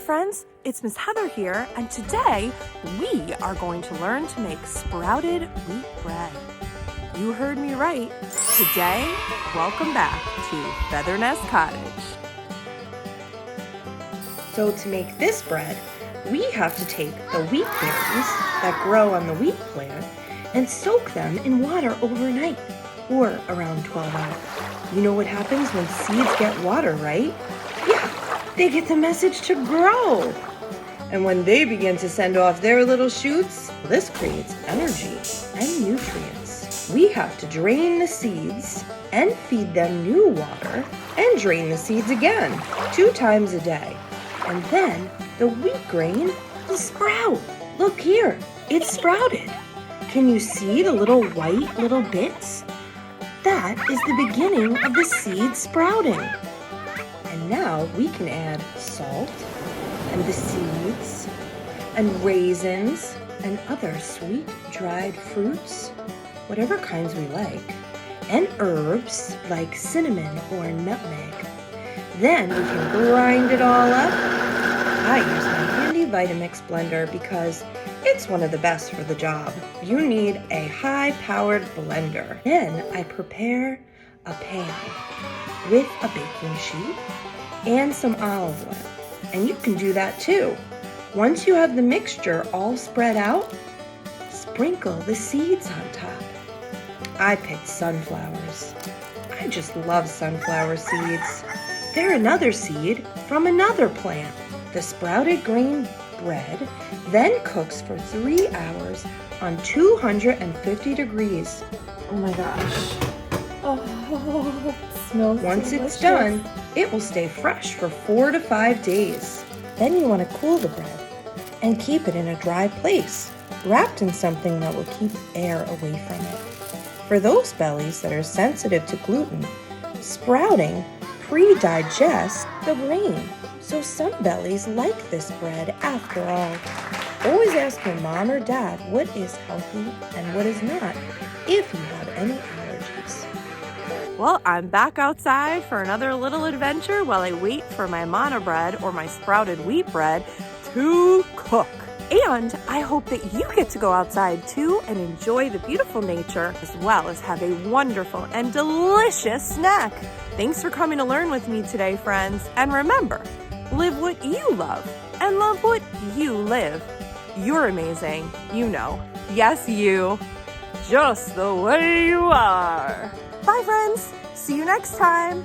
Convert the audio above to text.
friends, it's Miss Heather here, and today we are going to learn to make sprouted wheat bread. You heard me right. Today, welcome back to Feather Nest Cottage. So to make this bread, we have to take the wheat berries that grow on the wheat plant and soak them in water overnight, or around 12 hours. You know what happens when seeds get water, right? Yeah, they get the message to grow. And when they begin to send off their little shoots, this creates energy and nutrients. We have to drain the seeds and feed them new water and drain the seeds again 2 times a day. And then the wheat grain will sprout. Look here, it's sprouted. Can you see the little white little bits? That is the beginning of the seed sprouting. And now we can add salt and the seeds and raisins and other sweet dried fruits, whatever kinds we like, and herbs like cinnamon or nutmeg. Then we can grind it all up. I use my handy Vitamix blender because it's one of the best for the job. You need a high-powered blender. Then I prepare a pan with a baking sheet and some olive oil. And you can do that too. Once you have the mixture all spread out, sprinkle the seeds on top. I picked sunflowers. I just love sunflower seeds. They're another seed from another plant. The sprouted grain bread then cooks for 3 hours on 250 degrees. Oh my gosh. Oh, it smells Once delicious. it's done, it will stay fresh for 4 to 5 days. Then you want to cool the bread and keep it in a dry place, wrapped in something that will keep air away from it. For those bellies that are sensitive to gluten, sprouting pre-digests the grain. So some bellies like this bread after all. Always ask your mom or dad what is healthy and what is not if you have any allergies. Well, I'm back outside for another little adventure while I wait for my manna bread or my sprouted wheat bread to cook. And I hope that you get to go outside too and enjoy the beautiful nature as well as have a wonderful and delicious snack. Thanks for coming to learn with me today, friends. And remember, live what you love and love what you live. You're amazing, you know. Yes, you. Just the way you are. Bye, friends. See you next time.